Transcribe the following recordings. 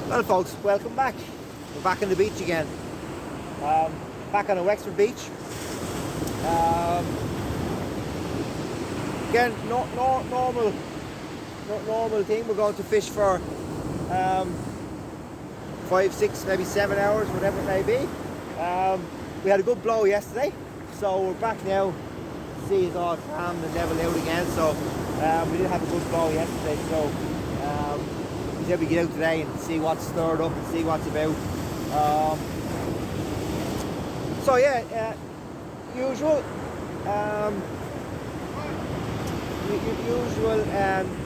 Well folks, welcome back. We're back on the beach again. Back on a Wexford beach. Again, normal thing. We're going to fish for 5, 6, maybe 7 hours, whatever it may be. We had a good blow yesterday, so we're back now. The sea is all calm and level out again, so we did have a good blow yesterday, so we said we get out today and see what's stirred up and see what's about. So yeah, usual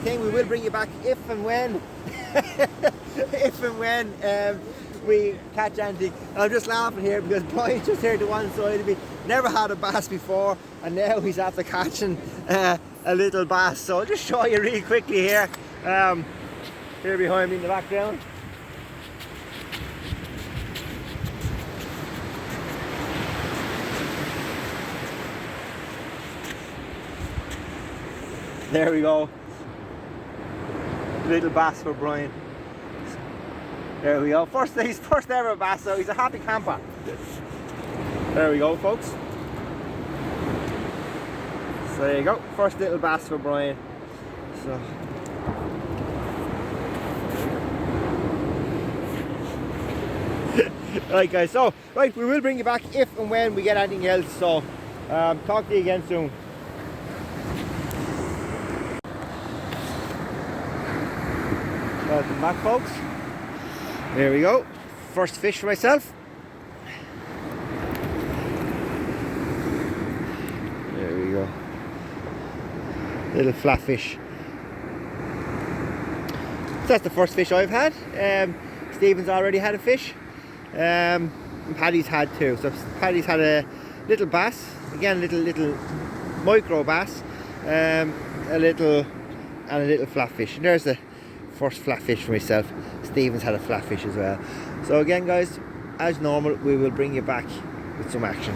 thing. We will bring you back if and when we catch anything. And I'm just laughing here because Brian's just here to one side of me. Never had a bass before, and now he's after catching a little bass. So I'll just show you really quickly here. Here behind me in the background. There we go. Little bass for Brian. There we go. His first ever bass, so he's a happy camper. There we go, folks. So there you go. First little bass for Brian. So. Right guys, so right, we will bring you back if and when we get anything else, so talk to you again soon. Welcome back folks. There we go, first fish for myself. There we go, little flatfish. So that's the first fish I've had. Stephen's already had a fish. And Paddy's had two. So Paddy's had a little bass, again little micro bass, a little flatfish. And there's the first flatfish for myself. Stephen's had a flatfish as well. So again guys, as normal, we will bring you back with some action.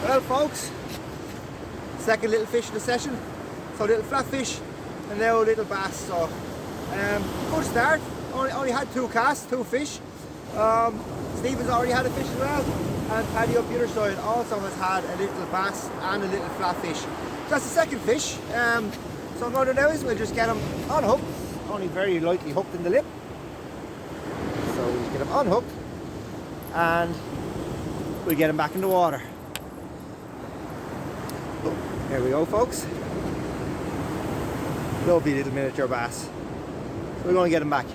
Well folks, second little fish in the session. So little flatfish and now a little bass. So good start. Only had 2 casts, 2 fish. Stephen's already had a fish as well, and Paddy up the other side also has had a little bass and a little flatfish. So that's the second fish. So what we'll do now is we'll just get him unhooked, only very lightly hooked in the lip. So we'll just get him unhooked and we'll get him back in the water. There we go folks. Lovely little miniature bass. So we're going to get him back.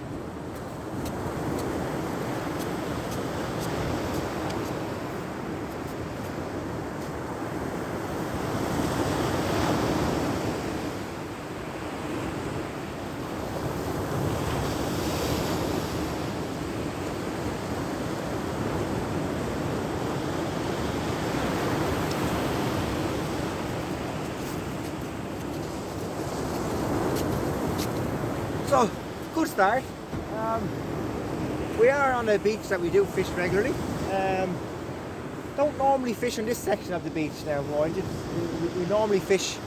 So, good start. We are on a beach that we do fish regularly. Don't normally fish on this section of the beach now, mind you. We normally fish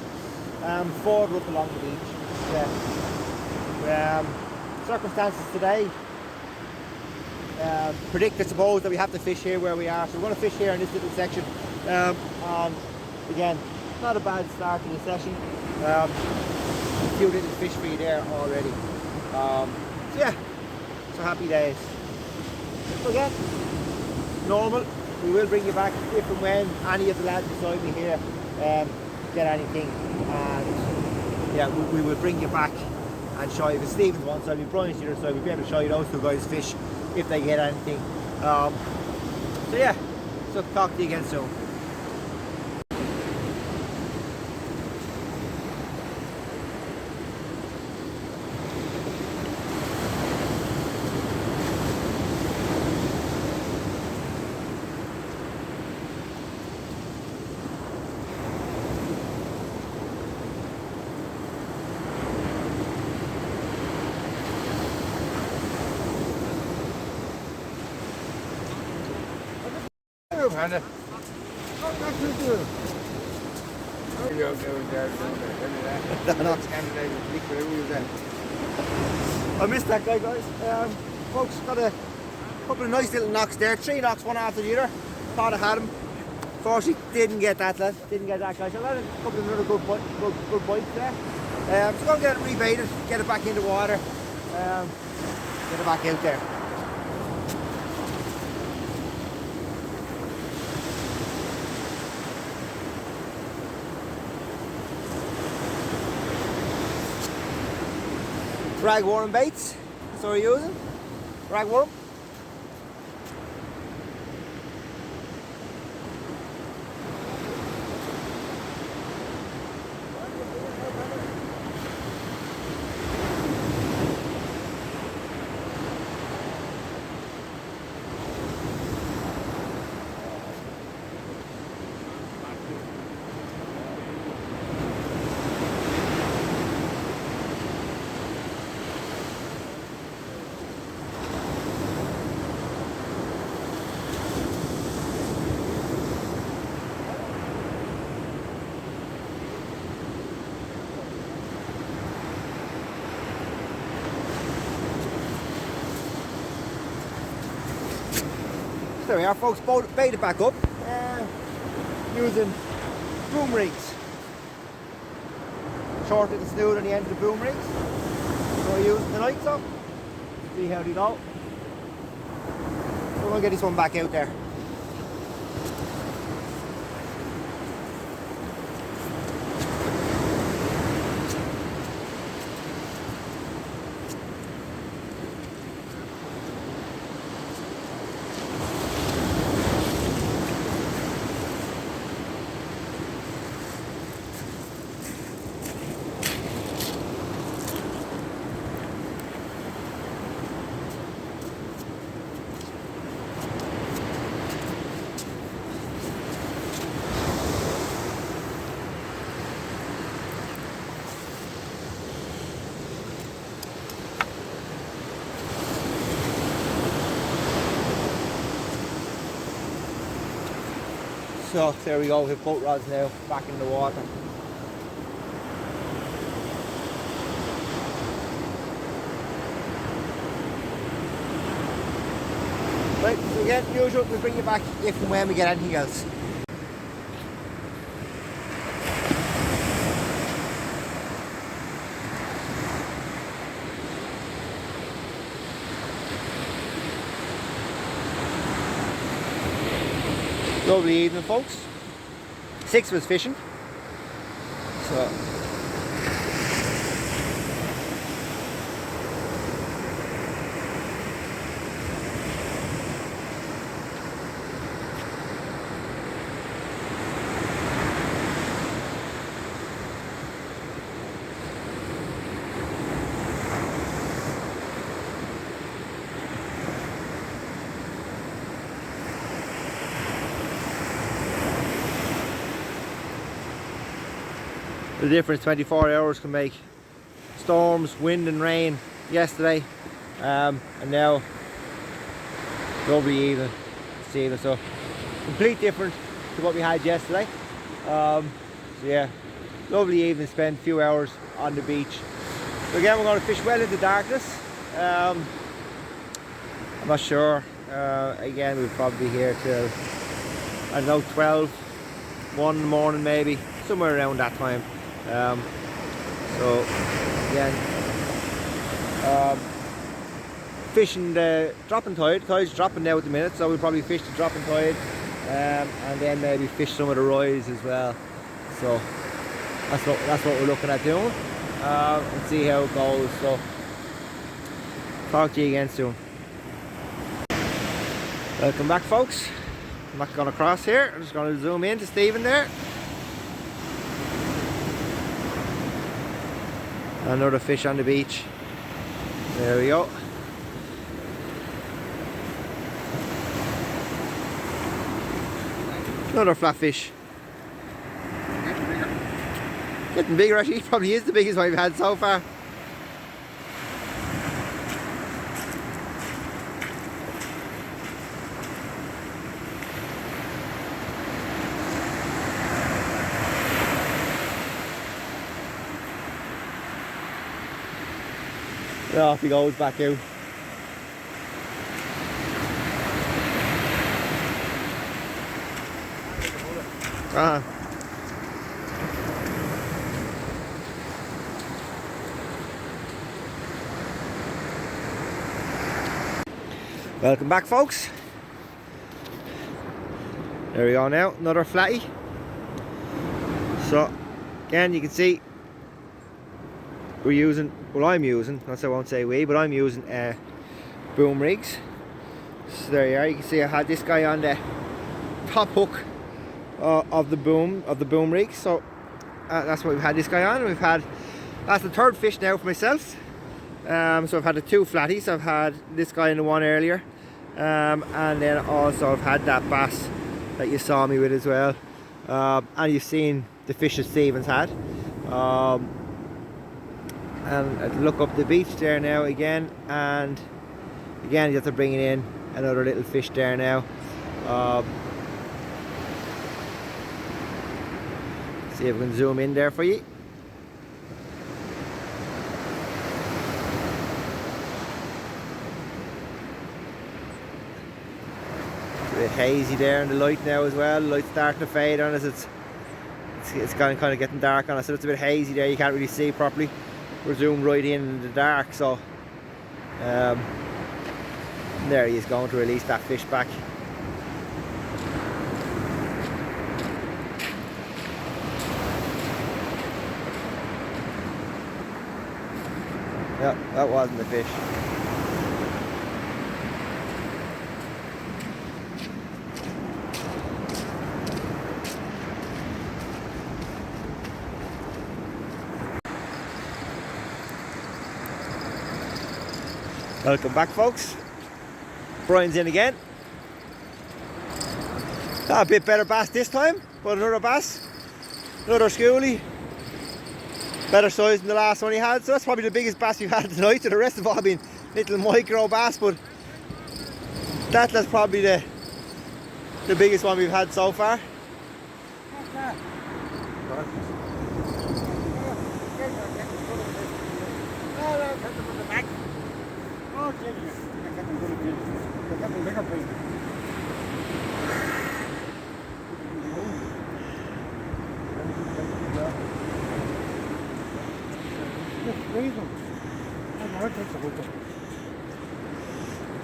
further up along the beach. Circumstances today predict, I suppose, that we have to fish here where we are. So we're going to fish here in this little section. And again, not a bad start to the session. A few little fish for you there already. So yeah, so happy days. So again, normal. We will bring you back if and when any of the lads beside me here get anything. And yeah, we will bring you back and show you. If it's Stephen's one side, we Brian's the other side, we'll be able to show you those two guys fish if they get anything. So yeah, so talk to you again soon. Hannah. I missed that guy, guys. Folks, got a couple of nice little knocks there. 3 knocks, one after the other. Thought I had him. Unfortunately, didn't get that lad. Didn't get that guy. So I had a couple of other good bites there. So I'm going to get it rebaited, get it back in the water, get it back out there. Ragworm baits, that's what we're using. Ragworm. There we are, folks, bait it back up using boom rigs. Short little snood on the end of the boom rigs. So we're using tonight, so see how they go. We're going to get this one back out there. So there we go, we have boat rods now back in the water. Right, so again, usual, we'll bring you back if and when we get anything else. Lovely evening, folks. 6 of us fishing. So the difference 24 hours can make. Storms, wind and rain yesterday, and now lovely evening this evening, so complete different to what we had yesterday. So yeah, lovely evening spent, a few hours on the beach. So again, we're going to fish well into darkness. I'm not sure, again we'll probably be here till, I don't know, 12, 1 in the morning maybe, somewhere around that time. So again, fishing the dropping tide. Tide's dropping now at the minute, so we'll probably fish the dropping tide, and then maybe fish some of the rise as well. So that's what we're looking at doing. and see how it goes. So talk to you again soon. Welcome back, folks. I'm not going to cross here. I'm just going to zoom in to Stephen there. Another fish on the beach. There we go. Another flatfish. Getting bigger actually. He probably is the biggest one we've had so far. Off he goes back out. Welcome back, folks. There we go now, another flatty. So again, you can see we're using, well I'm using, that's I won't say we, but I'm using boom rigs. So there you are, you can see I had this guy on the top hook of the boom rig. So that's what we've had this guy on. We've had, that's the third fish now for myself. So I've had the two flatties. I've had this guy in the one earlier, and then also I've had that bass that you saw me with as well, and you've seen the fish that Stephen's had. And I'd look up the beach there now again, and again you have to bring in another little fish there now. See if we can zoom in there for you. It's a bit hazy there in the light now as well. The light's starting to fade on us. It's kind of getting dark on us, so it's a bit hazy there. You can't really see properly. We're zoomed right in the dark, so there he is going to release that fish back. Yeah, that wasn't the fish. Welcome back, folks. Brian's in again. A bit better bass this time, but another bass, another schoolie. Better size than the last one he had, so that's probably the biggest bass we've had tonight. So the rest have all been little micro bass, but that's probably the biggest one we've had so far.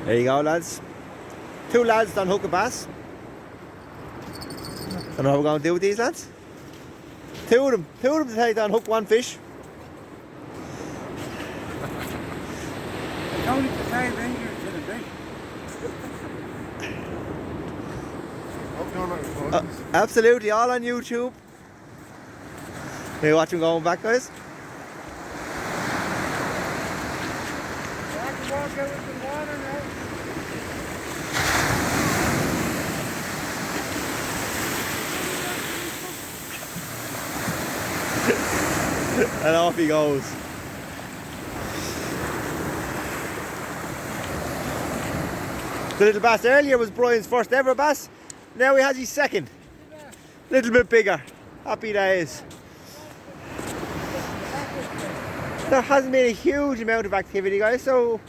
There you go, lads. Two lads done hook a bass. Don't know how we're going to do with these lads. Two of them to take down hook one fish. Only the same angler to the bait. Absolutely, all on YouTube. Can you watch him going back, guys? I can walk out with the water now. And off he goes. The little bass earlier was Brian's first ever bass. Now he has his second. Little bit bigger. Happy days. There hasn't been a huge amount of activity, guys, so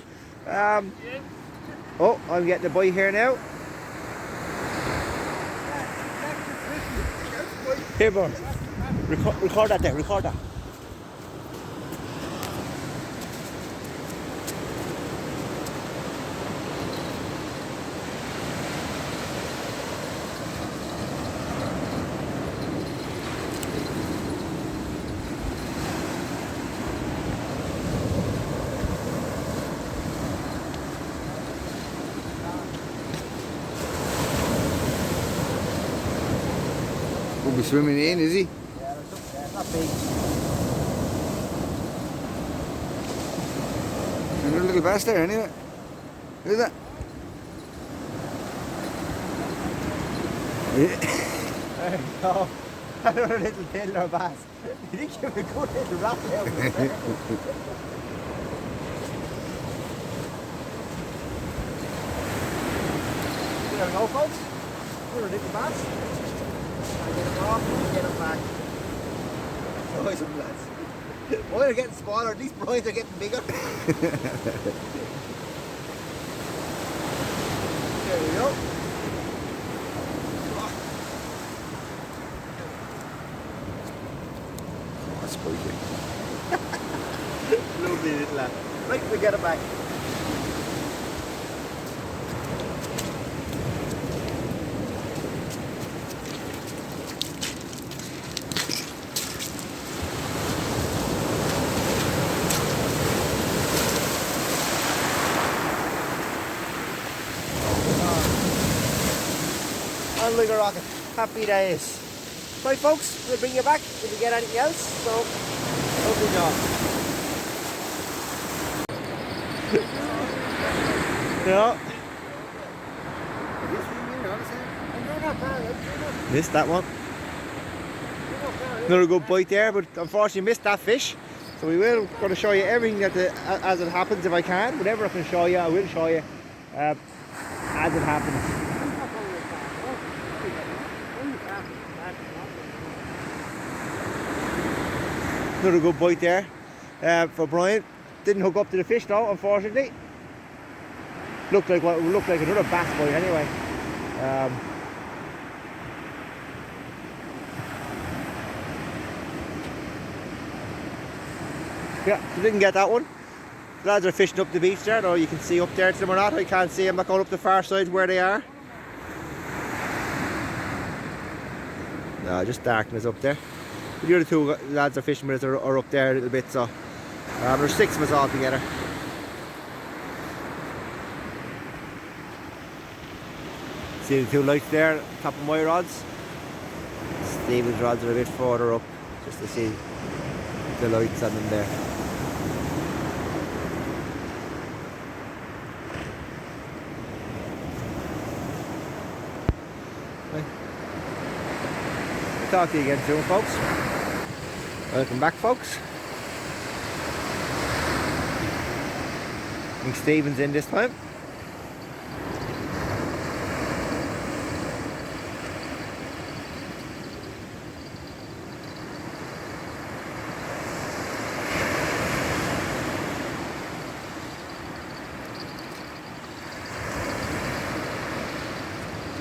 oh, I'm getting a bite here now. Here, Brian. Record that there, record that. He's swimming in, is he? Yeah, there's something there. Not big. There's a little bass there anyway. Look at that. Yeah. There you go. Another little tailor bass. You did give a good little rattle out of it there. There we go, folks. Another little bass. I get him off and get him back. Boys and lads. Mine are getting smaller, at least Brian's are getting bigger. There we go. That's spiky. Lovely little lad. Right, we get it back. And like a rocket. Happy days. Right folks, we'll bring you back if we get anything else. So, lovely job. Yeah. Missed that one. Another good bite there, but unfortunately missed that fish. So we will going to show you everything as it happens if I can. Whatever I can show you, I will show you as it happens. Another good bite there for Brian. Didn't hook up to the fish though, unfortunately. Looked like what looked like another bass bite anyway. Yeah, so didn't get that one. The lads are fishing up the beach there, though you can see up there to them or not. I can't see them. I'm not going up the far side where they are. No, just darkness up there. The other two lads are fishing with us are up there a little bit, so there's 6 of us all together. See the 2 lights there, top of my rods. Stephen's rods are a bit further up, just to see the lights on them there. Talk to you again soon, folks. Welcome back, folks. I think Stephen's in this time.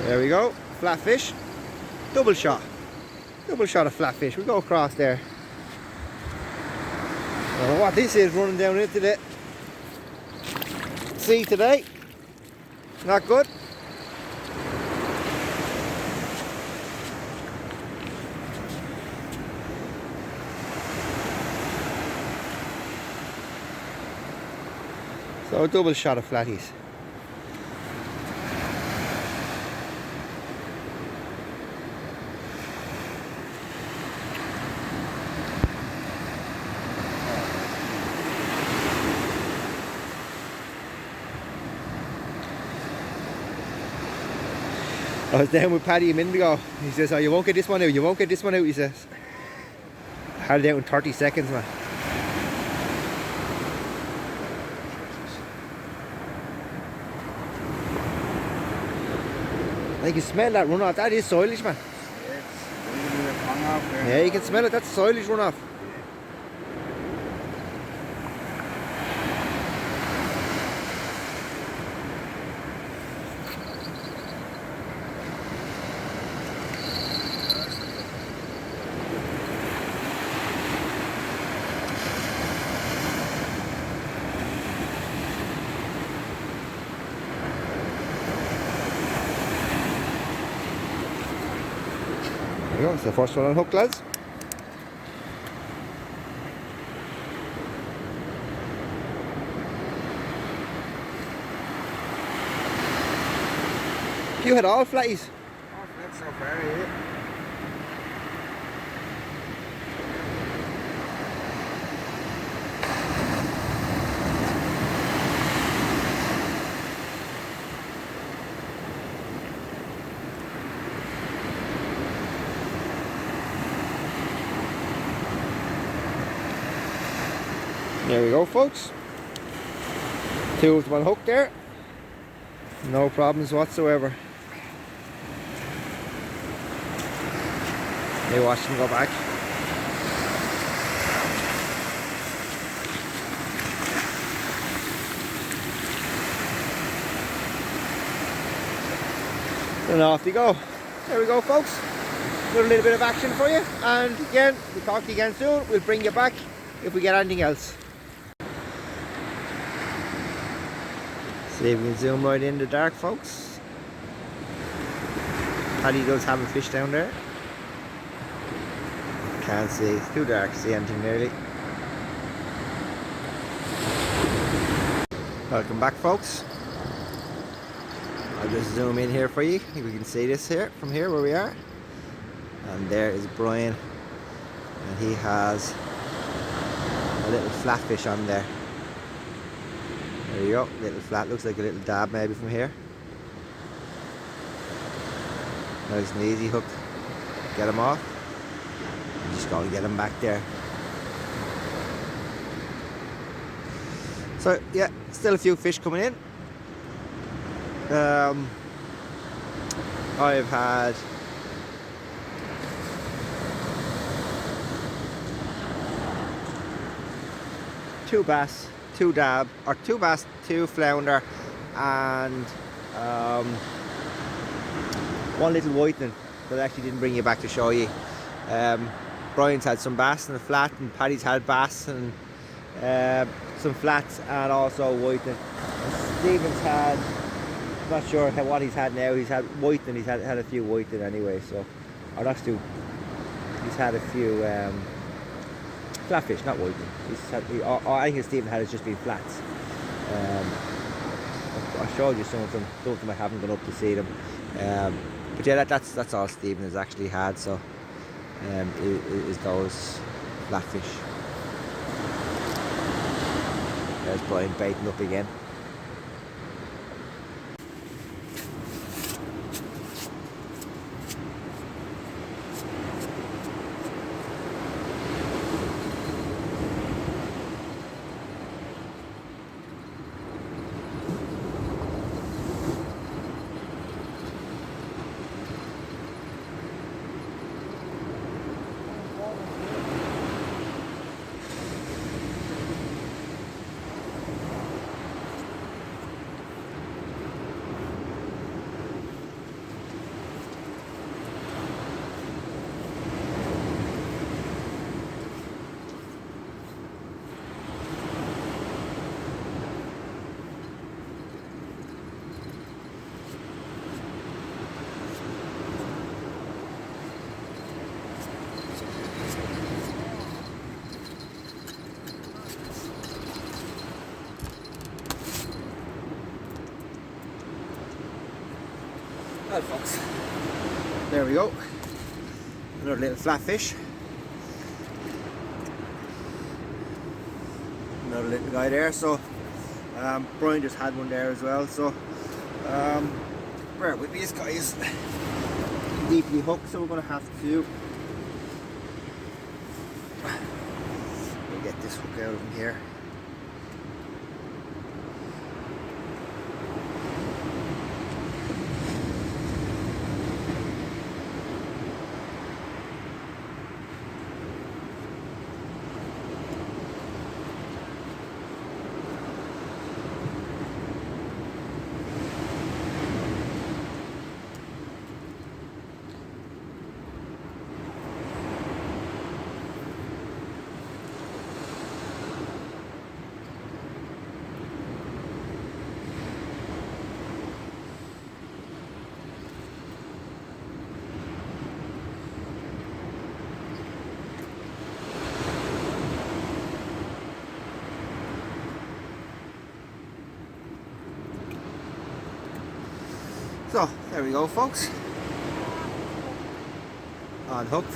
There we go, flatfish, double shot. Double shot of flatfish. We go across there. I don't know what this is running down into the sea today. Not good. So a double shot of flatties. I was down with Paddy a minute ago. He says, oh, you won't get this one out, you won't get this one out, he says. Had it out in 30 seconds, man. I can smell that runoff. That is soilish, man. Yeah, you can smell it. That's soilish runoff. There we go, it's the first one on hook, lads. You had all flatties? All flat so far, yeah. There we go, folks. 2 with 1 hook there. No problems whatsoever. Now watch them go back. And off you go. There we go, folks. Got a little bit of action for you. And again, we'll talk to you again soon. We'll bring you back if we get anything else. See if we can zoom right in the dark, folks. Paddy does have a fish down there. Can't see, it's too dark to see anything nearly. Welcome back, folks. I'll just zoom in here for you. If we can see this here from here where we are. And there is Brian, and he has a little flatfish on there. There you go, little flat, looks like a little dab maybe from here. Nice and easy hook. Get him off. I'm just going to get him back there. So yeah, still a few fish coming in. I've had two bass, two dab, or 2 bass, 2 flounder, and 1 little whitening that I actually didn't bring you back to show you. Brian's had some bass in the flat, and Paddy's had bass and some flats, and also whitening. And Stephen's had, not sure what he's had now. He's had whitening. He's had a few whitening anyway. So, or not too. He's had a few flatfish, not whitening. He's had. I think Stephen had has just been flats. I showed you some of them. Some of them I haven't gone up to see them. But yeah, that's all Stephen has actually had. So, is those flatfish. There's Brian baiting up again. Well, folks, there we go. Another little flatfish. Another little guy there. So Brian just had one there as well. So bear with me, this guy is deeply hooked, so we're going to have to get this hook out of him here. So there we go, folks. Unhooked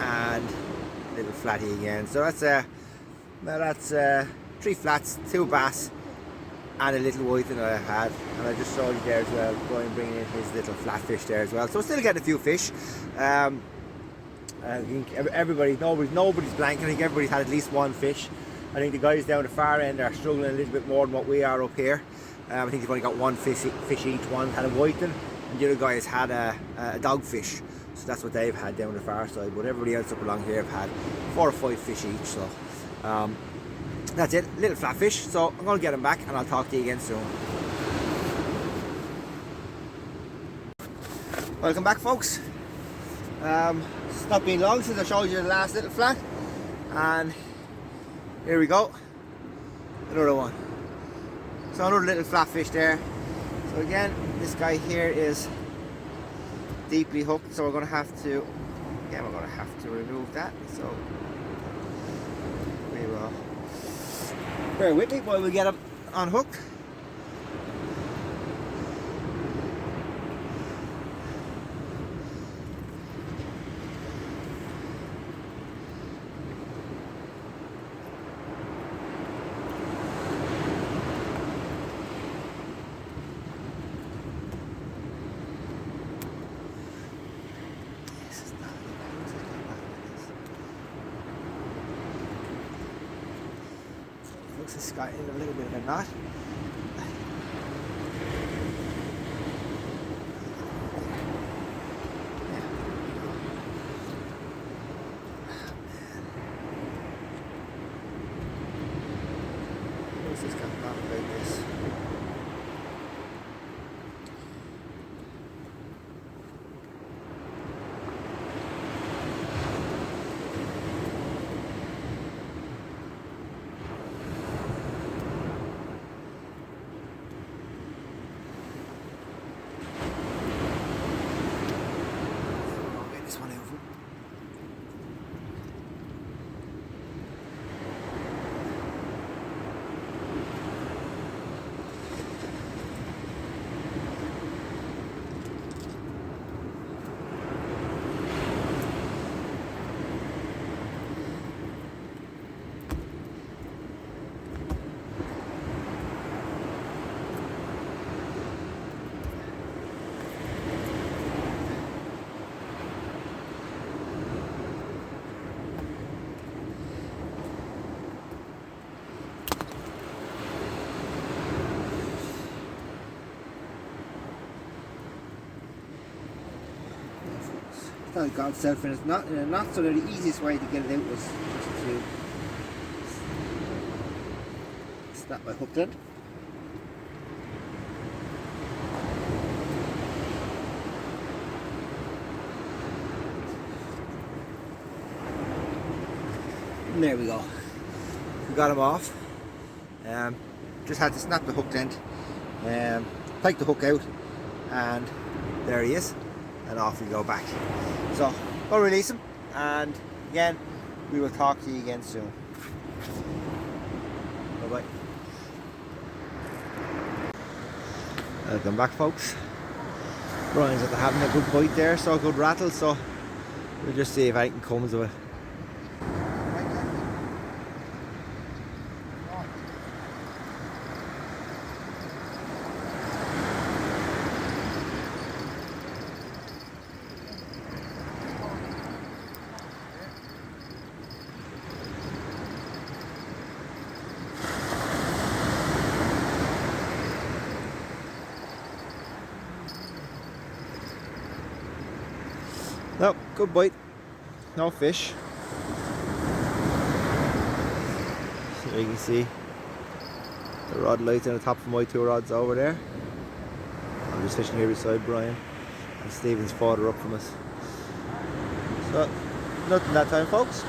and little flatty again. So that's 3 flats, 2 bass, and a little whiting that I had. And I just saw you there as well. Brian bringing in his little flatfish there as well. So we're still getting a few fish. I think nobody's blank. I think everybody's had at least one fish. I think the guys down the far end are struggling a little bit more than what we are up here. I think they've only got one fish each. One had a whiting, and the other guys had a dogfish. So that's what they've had down the far side. But everybody else up along here have had 4 or 5 fish each. So that's it, little flatfish. So I'm going to get them back, and I'll talk to you again soon. Welcome back, folks. It's not been long since I showed you the last little flat, and here we go, another one. So another little flatfish there. So again, this guy here is deeply hooked, so we're going to have to remove that. So we will bear with me while we get him unhooked. This guy in a little bit of a knot. What's this guy not like this? Thank God self, and it's not so the easiest way to get it out was just to snap my hook in. And there we go. We got him off. Just had to snap the hook end, take the hook out, and there he is. And off we go back. So we'll release him, and again we will talk to you again soon. Bye bye. Welcome back, folks. Brian's after having a good bite there, so a good rattle, so we'll just see if anything comes of it. No, good bite. No fish. So you can see the rod lights on the top of my 2 rods over there. I'm just fishing here beside Brian, and Stephen's farther up from us. So nothing that time, folks.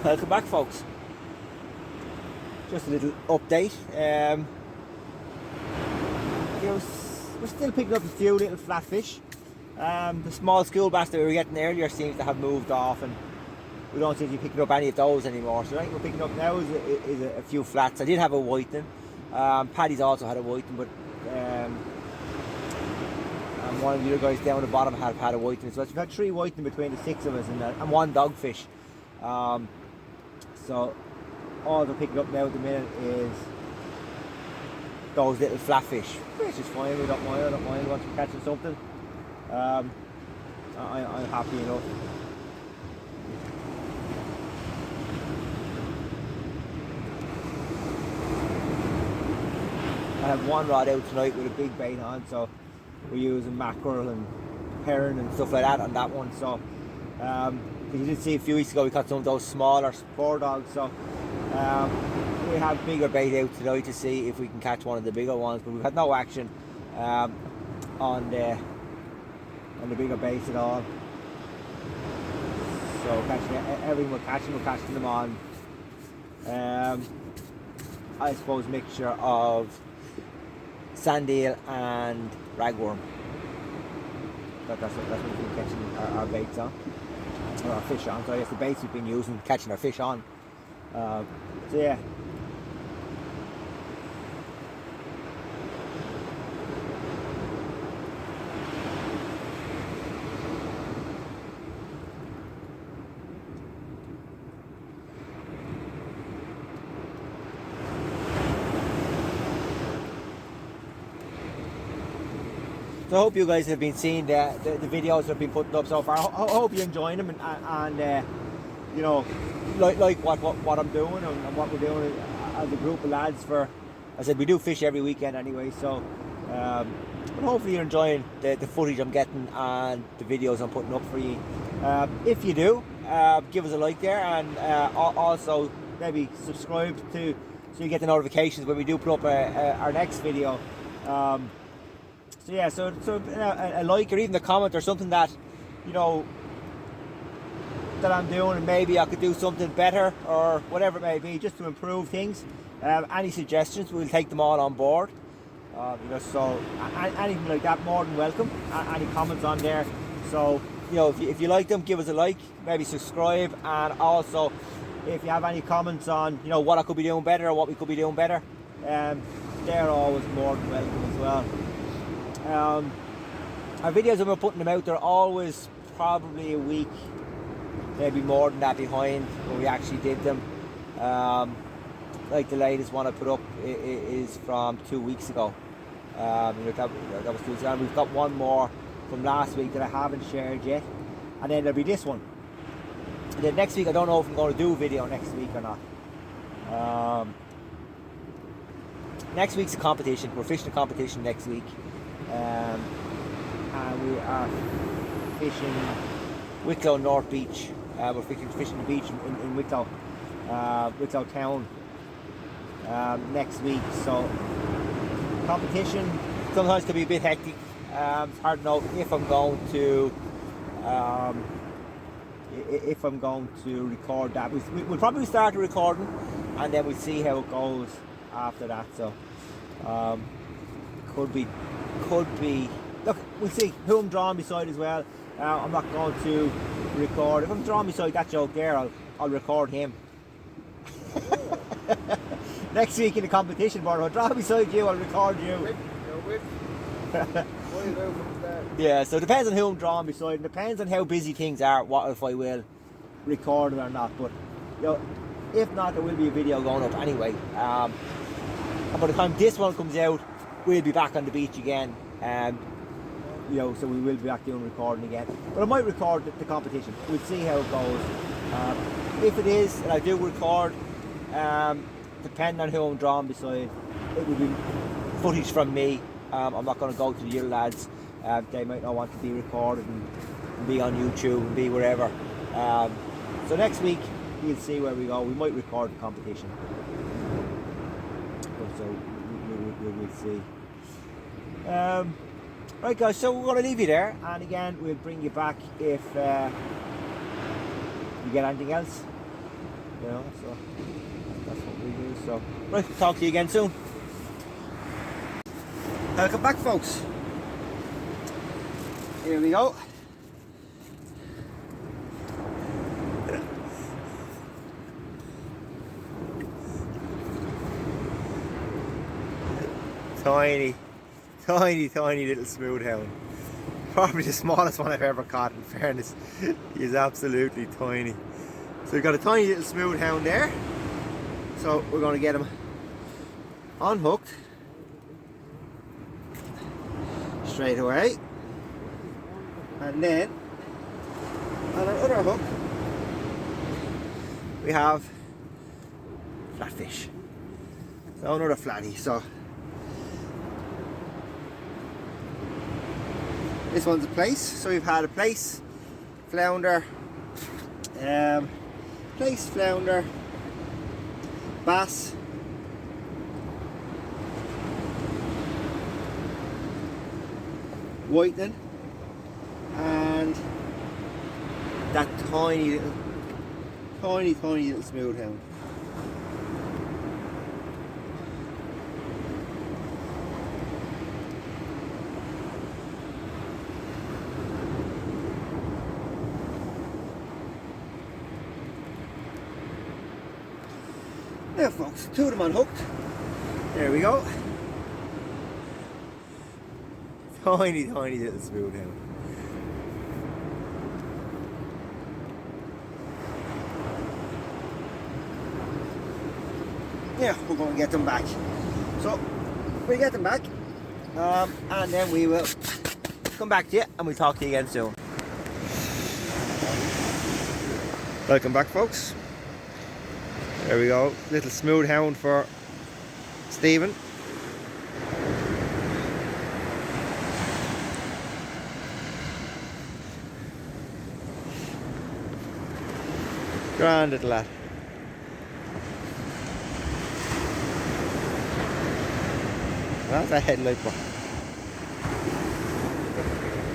Welcome back, folks. Just a little update. We're still picking up a few little flatfish. The small school bass that we were getting earlier seems to have moved off, and we don't seem to be picking up any of those anymore. So I think we're picking up now is a few flats. I did have a whiting. Paddy's also had a whiting, but and one of the other guys down the bottom have had a whiting. So we've had 3 whiting between the 6 of us, and 1 dogfish. So all they're picking up now at the minute is those little flatfish, which is fine. I don't mind once we're catching something. I'm happy enough. I have one rod out tonight with a big bait on, so we're using mackerel and herring and stuff like that on that one. So you did see a few weeks ago we caught some of those smaller sport dogs, so we have bigger bait out tonight to see if we can catch one of the bigger ones, but we've had no action on the bigger baits at all. So catching everything we're catching them on I suppose mixture of sand eel and ragworm. That's what we've been catching our baits on, or our fish on. So that's the baits we've been using, catching our fish on. So yeah. So I hope you guys have been seeing the videos I've been putting up so far. I hope you're enjoying them and you know, like what I'm doing and what we're doing as a group of lads. For, I said we do fish every weekend anyway, so but hopefully you're enjoying the footage I'm getting and the videos I'm putting up for you. If you do, give us a like there, and also maybe subscribe so you get the notifications when we do put up our next video. So yeah, so a like or even a comment or something that, you know, that I'm doing, and maybe I could do something better or whatever it may be, just to improve things. Any suggestions, we'll take them all on board. You know, so anything like that, more than welcome. Any comments on there. So, you know, if you like them, give us a like, maybe subscribe, and also if you have any comments on, you know, what I could be doing better or what we could be doing better, they're always more than welcome as well. Our videos, when we're putting them out, they're always probably a week, maybe more than that behind when we actually did them. Like the latest one I put up is from 2 weeks ago. You know, that was 2 weeks ago. And we've got one more from last week that I haven't shared yet, and then there'll be this one. And then next week, I don't know if I'm going to do a video next week or not. Next week's a competition. We're fishing a competition next week. And we are fishing Wicklow North Beach. We're fishing the beach in Wicklow, Wicklow town next week. So competition sometimes can be a bit hectic. It's hard to know if I'm going to record that. We'll probably start the recording and then we'll see how it goes after that. So could be. Look, we'll see who I'm drawing beside as well. I'm not going to record. If I'm drawing beside that joke there, I'll record him. Next week in the competition, but if I draw beside you, I'll record you. Yeah, so it depends on who I'm drawing beside. It depends on how busy things are, what if I will record it or not. But you know, if not, there will be a video going up anyway. And by the time this one comes out, we'll be back on the beach again, you know, so we will be back doing recording again. But I might record the competition. We'll see how it goes. If it is, and I do record, depending on who I'm drawing beside, it will be footage from me. I'm not going to go to the other lads. They might not want to be recorded and be on YouTube and be wherever. So next week, we'll see where we go. We might record the competition. So we'll see. Right guys, so we're going to leave you there, and again we'll bring you back if you get anything else, you know, so that's what we do. So right, talk to you again soon. Welcome back folks, here we go. Tiny little smooth hound. Probably the smallest one I've ever caught, in fairness. He's absolutely tiny. So we've got a tiny little smooth hound there. So we're going to get him unhooked straight away, and then on our other hook we have flatfish. So another flatty. So this one's a place. So we've had a place, flounder, bass, whitening, and that tiny little smooth hound. There folks, two of them unhooked. There we go. Tiny little smooth hound. Yeah, we're going to get them back. So, we get them back, and then we will come back to you and we'll talk to you again soon. Welcome back, folks. There we go, little smooth hound for Stephen. Grand little lad. That's a headlight bar.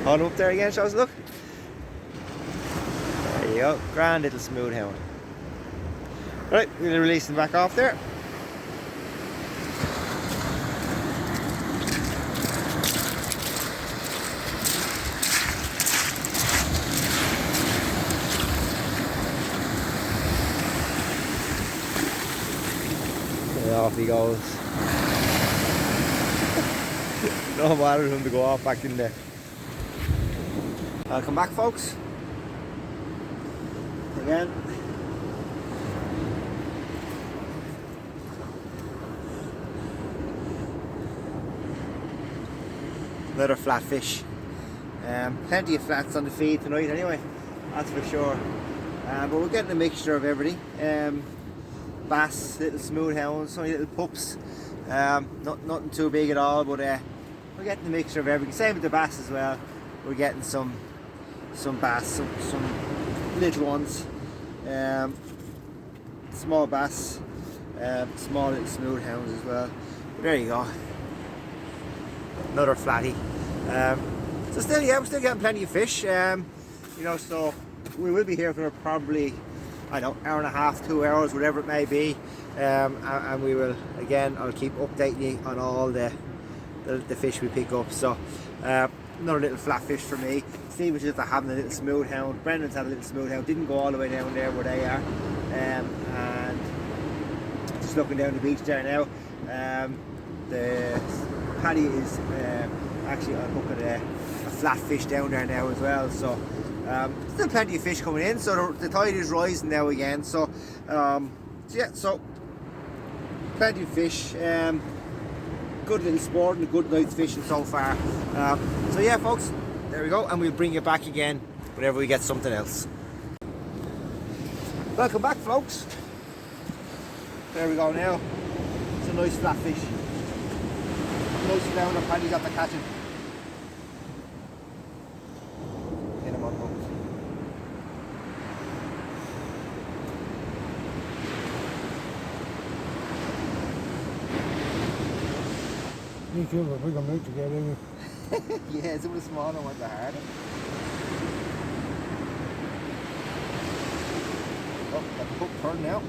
Hold him up there again, show us a look. There you go, grand little smooth hound. Right, we're going to release him back off there. And off he goes. No matter him to go off back in there. Welcome back, folks. Again. Another flatfish. Plenty of flats on the feed tonight anyway, that's for sure. But we're getting a mixture of everything. Bass, little smooth hounds, some little pups. Nothing too big at all, but we're getting a mixture of everything. Same with the bass as well. We're getting some bass, some little ones, small bass, small little smooth hounds as well. But there you go. Another flatty. So still, yeah, we're still getting plenty of fish. You know, so we will be here for probably, I don't know, hour and a half, 2 hours, whatever it may be. And we will, again, I'll keep updating you on all the fish we pick up. So another little flatfish for me. Steve was just having a little smooth hound. Brendan's had a little smooth hound. Didn't go all the way down there where they are. And just looking down the beach there now. The Paddy is actually unhooking a flatfish down there now as well. So still plenty of fish coming in. So the tide is rising now again. So yeah, so plenty of fish. Good little sport and a good night's fishing so far. So yeah, folks, there we go, and we'll bring you back again whenever we get something else. Welcome back, folks. There we go now. It's a nice flatfish. Nice down and Paddy's after catching. Get him on hook. Me too, but we're going to get in. Yeah, some of the smaller ones are harder. Oh, got the hook turned now.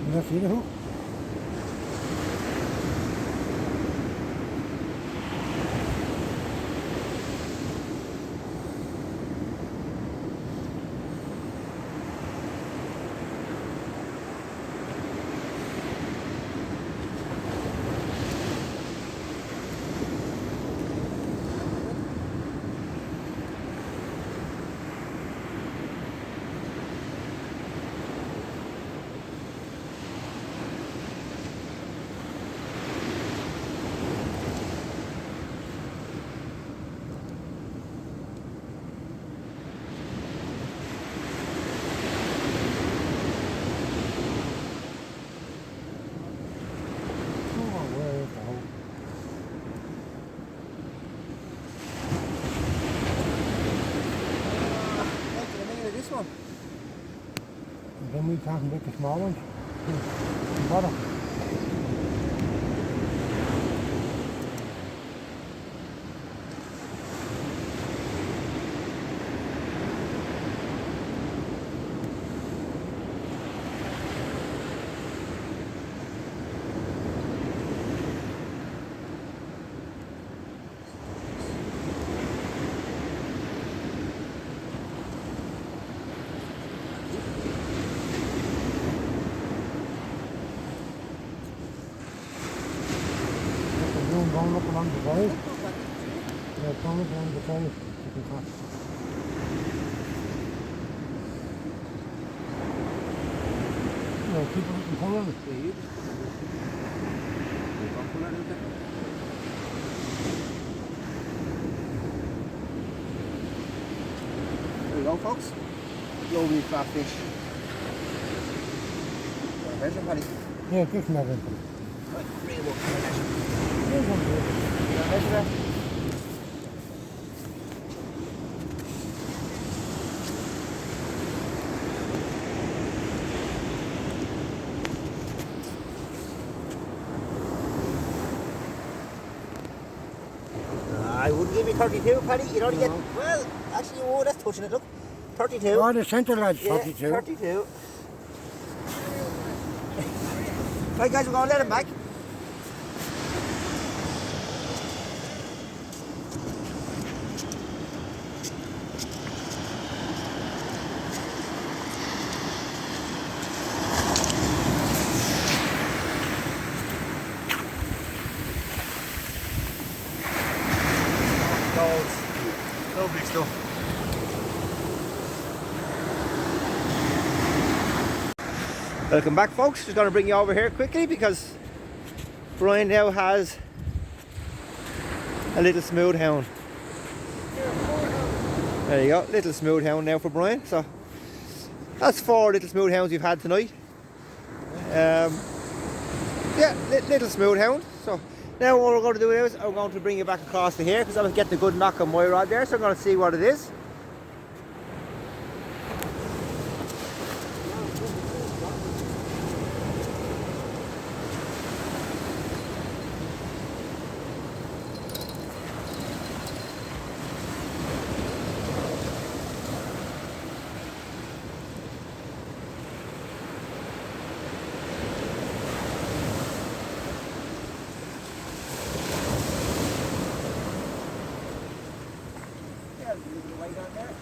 You not see the hook? can't make the small ones. Bottom. Going up along the side. Yeah, going up along the side. You can cross. No, keep it pulling it. There we go, folks. Lovely flat fish. Measure, Paddy. Yeah, just measure them. Right, real work. Measure. Here's one here. Measure that. I wouldn't give me 32, Paddy. You'd only get, well, actually you would. That's touching it, look. 32. Oh, the centre lad's Yeah, 32. 32. Right, guys, we're going to let him back. Lovely stuff. Welcome back, folks. Just going to bring you over here quickly because Brian now has a little smooth hound. There you go, little smooth hound now for Brian. So that's 4 little smooth hounds we've had tonight. Yeah, little smooth hound. So now what we're going to do is I'm going to bring you back across to here because I was getting a good knock on my rod there, so I'm going to see what it is.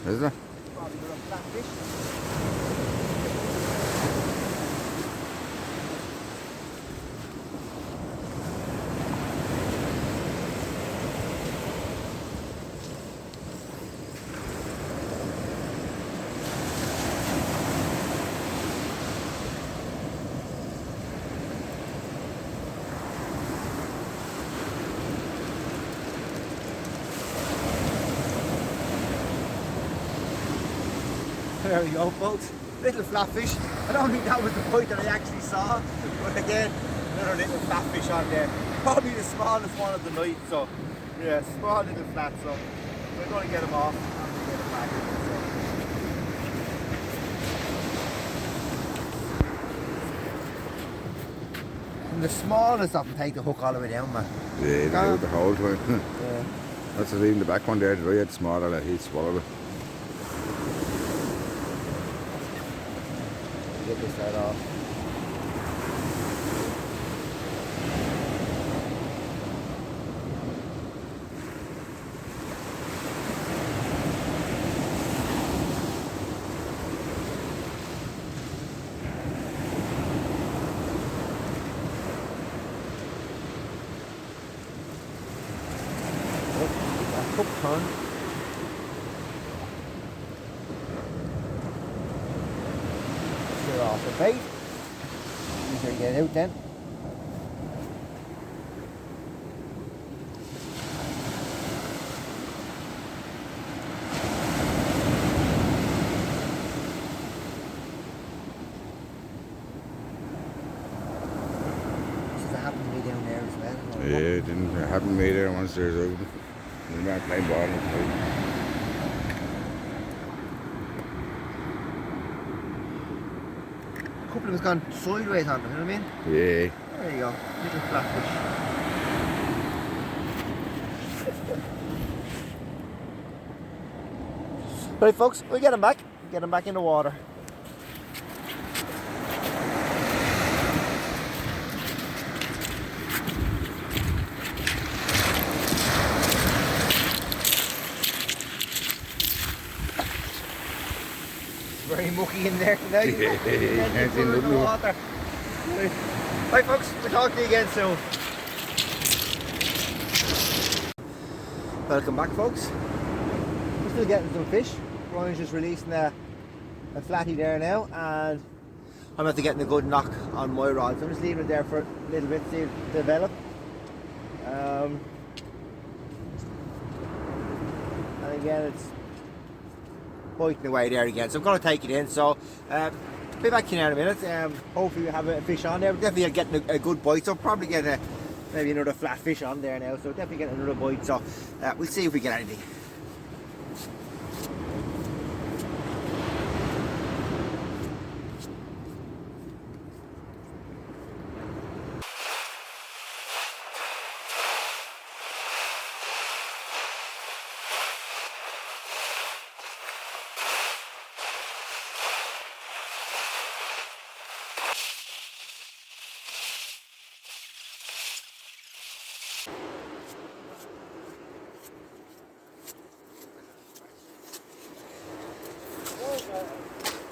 Is there? Probably a flat fish. There we go, folks. Little flatfish. I don't think that was the point that I actually saw, but again, another little flatfish on there. Probably the smallest one of the night, so yeah, small little flat. So we're going to get him off and we'll get him back. And the smallest of them take the hook all the way down, man. Yeah, they do it the whole time. Yeah. That's even the back one there, the right smaller, that he'd swallowed it. Get this side off. Hook turn. Clear off the bait. Easier to get out then. Does it happen to me down there as well? Yeah, it didn't happen to me there once there's a we're not playing ball in the fight. of them's gone sideways on them, you know what I mean? Yeah. There you go, little flatfish. Right folks, we get them back in the water. Very mucky in there today. Can't see nothing. Water. Right folks, we'll talk to you again soon. Welcome back folks. We're still getting some fish. Brian's just releasing a flatty there now, and I'm after getting a good knock on my rod. So I'm just leaving it there for a little bit to see it develop. And again it's biting away there again, so I'm going to take it in. So be back in a minute. Hopefully we have a fish on there. We're definitely getting a good bite, so probably get maybe another flat fish on there now, so definitely getting another bite. So we'll see if we get anything.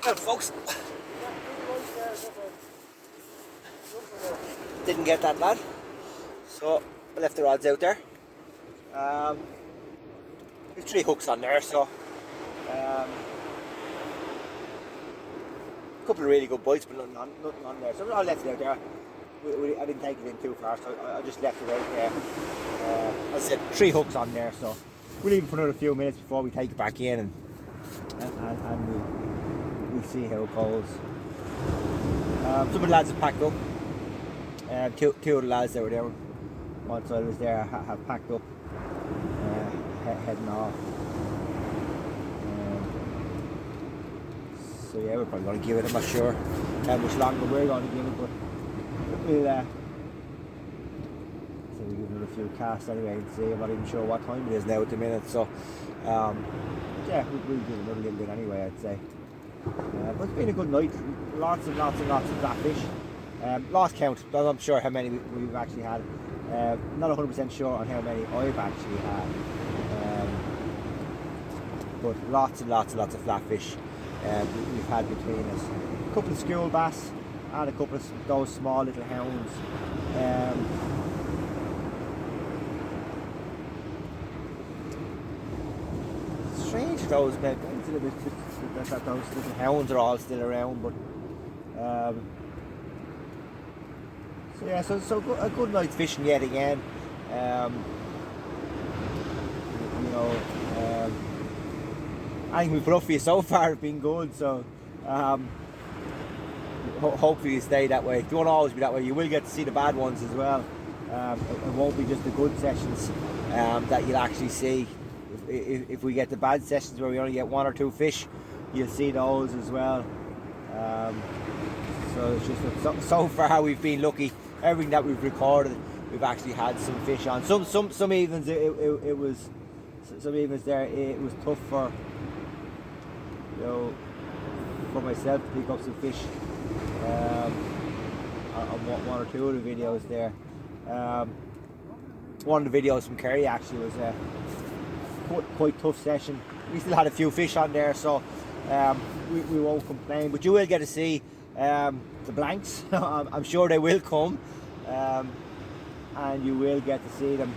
Well folks, didn't get that lad, so I left the rods out there. There's 3 hooks on there, so a couple of really good bites, but nothing on there, so I left it out there. I didn't take it in too far, so I just left it out there. As I said, 3 hooks on there, so we'll leave it for another few minutes before we take it back in, and we'll see how it goes. Some of the lads have packed up. Two of the lads that were there once I was there have packed up, heading off. So yeah, we're probably going to give it, I'm not sure how much longer we're going to give it, but we'll give it a few casts anyway and see. I'm not even sure what time it is now at the minute, so yeah, we'll give it another little bit anyway, I'd say. But it's been a good night. Lots and lots of flatfish. Lost count. I'm not sure how many we've actually had. Not 100% sure on how many I've actually had. But lots and lots of flatfish we've had between us. A couple of school bass and a couple of those small little hounds. Strange those, but that those little hounds are all still around, but so yeah, so a good night's fishing yet again. You know, I think we've put up for you so far have been good, so hopefully you stay that way. It won't always be that way. You will get to see the bad ones as well. It won't be just the good sessions that you'll actually see. If we get the bad sessions where we only get 1 or 2 fish, you'll see those as well. So it's just that so far we've been lucky. Everything that we've recorded, we've actually had some fish on. Some evens it was some evens there. It was tough for for myself to pick up some fish on 1 or 2 of the videos there. One of the videos from Kerry actually was quite tough session. We still had a few fish on there, so we won't complain, but you will get to see the blanks. I'm sure they will come, and you will get to see them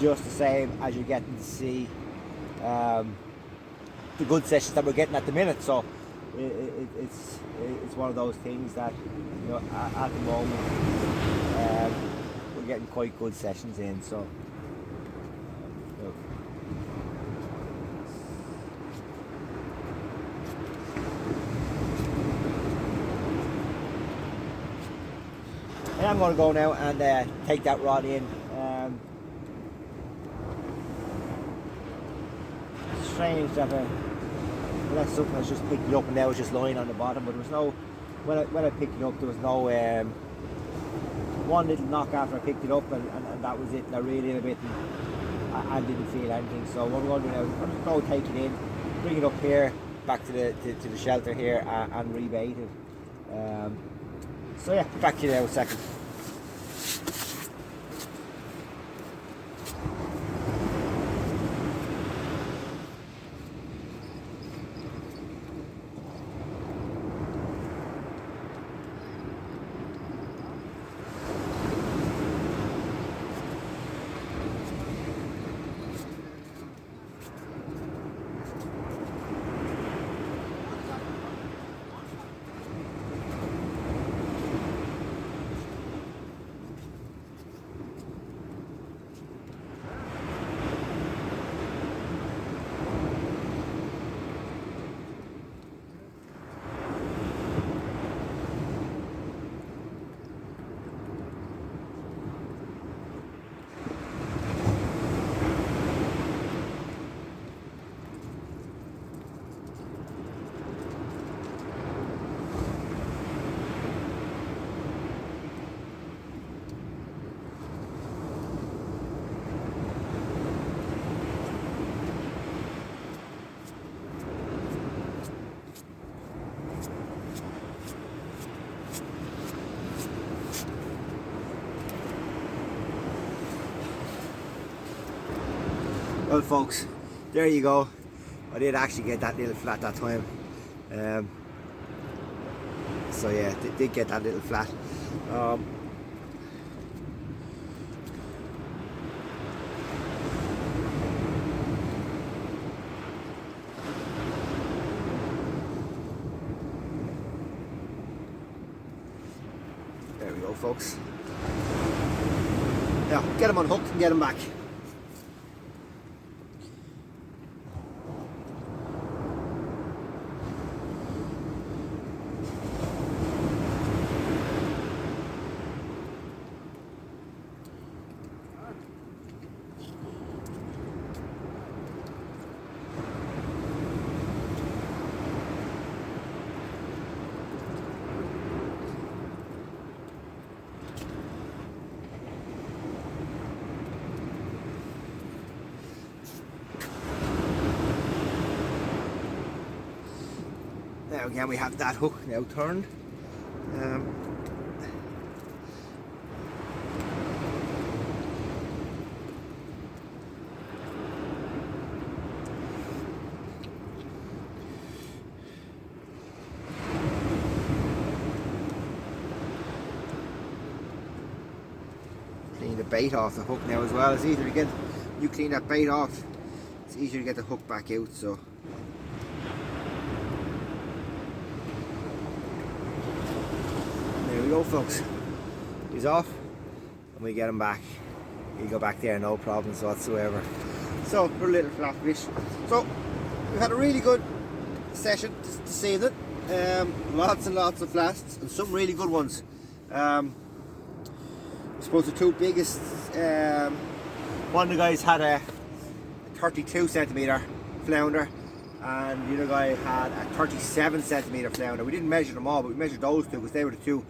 just the same as you're getting to see the good sessions that we're getting at the minute. So it's one of those things that at the moment we're getting quite good sessions in. So I'm going to go now and take that rod in. Strange that unless something has just picked it up and now it's just lying on the bottom, but there was when I picked it up, there was no one little knock after I picked it up, and that was it. And I reeled in a bit, and I didn't feel anything. So what we're going to do now is we're just going to take it in, bring it up here, back to the shelter here, and rebait it. So yeah, back to you now in a second. Well folks, there you go. I did actually get that little flat that time. So yeah, did get that little flat. There we go folks. Now get them unhooked and get them back. Now again we have that hook now turned. Clean the bait off the hook now as well. It's easier to get, you clean that bait off, it's easier to get the hook back out. So there we go folks, he's off and we get him back. He'll go back there no problems whatsoever. So we're a little flatfish. So we've had a really good session this evening. Lots and lots of flats and some really good ones. I suppose the two biggest, one of the guys had a 32 centimetre flounder and the other guy had a 37 centimetre flounder. We didn't measure them all, but we measured those two because they were the two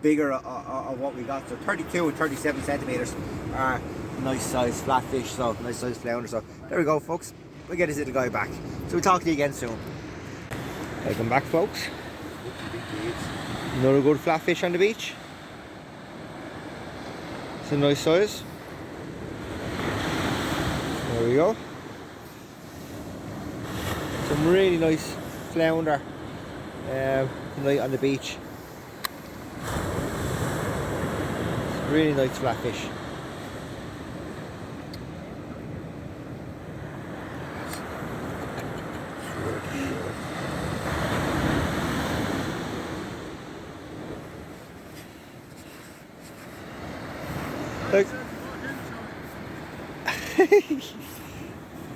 bigger of what we got. So 32 and 37 centimetres are nice size flatfish, so nice size flounder. So there we go folks, we'll get this little guy back. So we'll talk to you again soon. Welcome back folks. Another good flatfish on the beach. It's a nice size. There we go. Some really nice flounder tonight on the beach. Really nice flatfish.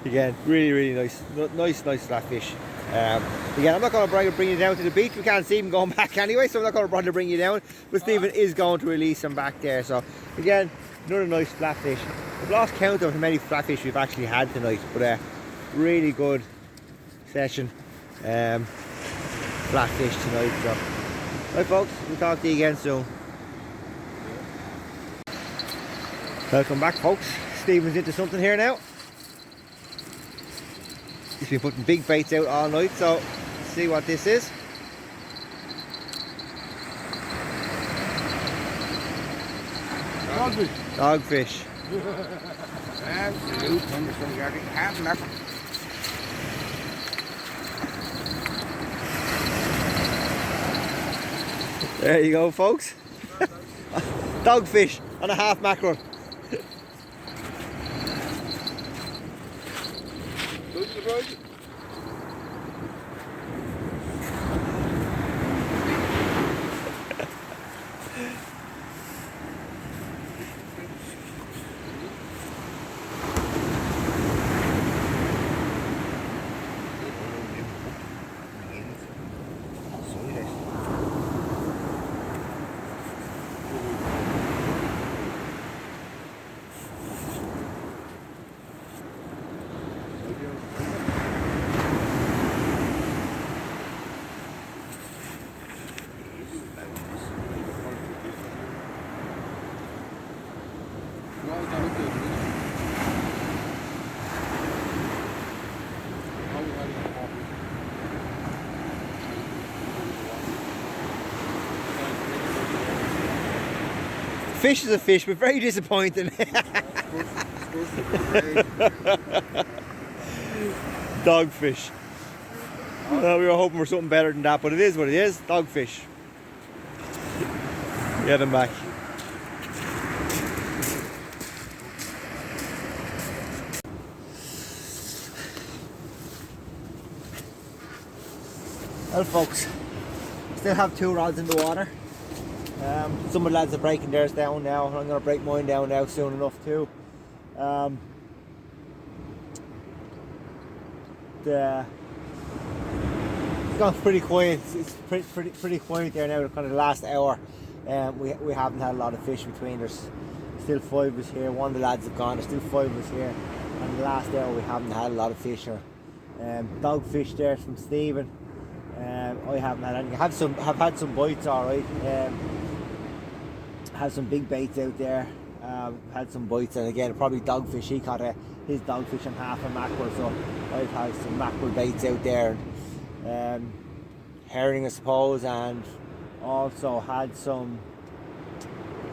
Again, really nice flatfish. Again, I'm not going to bring you down to the beach. We can't see him going back anyway, so I'm not going to bother to bring you down. But Stephen is going to release him back there. So again, another nice flatfish. I've lost count of how many flatfish we've actually had tonight, but really good session. Flatfish tonight. So Right folks, we'll talk to you again soon. Welcome back folks. Stephen's into something here now. He's been putting big baits out all night, so let's see what this is. Dogfish. Dogfish. Absolute thunderstorm, Gary. Half mackerel. There you go folks. Dogfish on a half mackerel. Fish is a fish, but very disappointing. Dogfish. Well, we were hoping for something better than that, but it is what it is. Dogfish. Get him back. Well folks, still have 2 rods in the water. Some of the lads are breaking theirs down now. I'm going to break mine down now soon enough too. It's gone pretty quiet. It's pretty quiet there now. Kind of the last hour. We haven't had a lot of fish between. There's still 5 of us here. One of the lads have gone. There's still 5 of us here. And the last hour we haven't had a lot of fish here. Dogfish there from Stephen. I haven't had any. Have had some bites, all right. Had some big baits out there. Had some bites, and again probably dogfish. He caught his dogfish on half a mackerel, so I've had some mackerel baits out there. Herring, I suppose, and also had some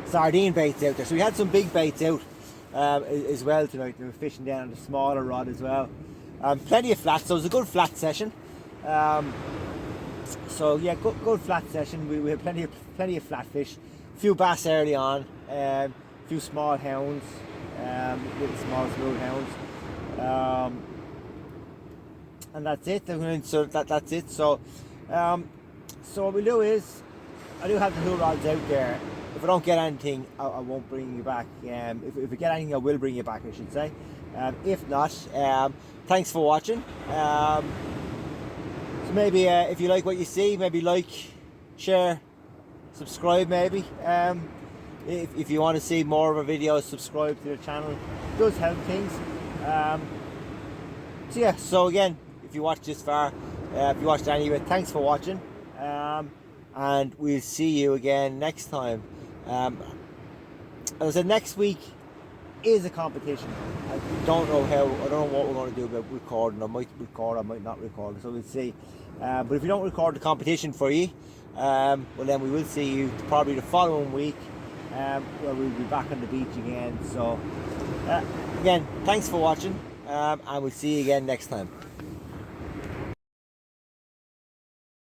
sardine baits out there. So we had some big baits out as well tonight. We were fishing down on the smaller rod as well. Plenty of flats, so it was a good flat session. So yeah, good flat session. We had plenty of flatfish, a few bass early on, a few small hounds, little small smooth hounds, and that's it. So that's it. So what we do is, I do have the 2 rods out there. If I don't get anything, I won't bring you back. If I get anything, I will bring you back, I should say. If not, thanks for watching. So maybe if you like what you see, maybe like, share, subscribe maybe. If you want to see more of our videos, subscribe to the channel. It does help things. So yeah, so again, if you watched this far, if you watched anyway, thanks for watching. And we'll see you again next time. As I said, next week is a competition. I don't know what we're going to do about recording. I might record, I might not record, so we'll see. But if we don't record the competition for you, well then we will see you probably the following week, where we'll be back on the beach again. So again, thanks for watching, and we'll see you again next time.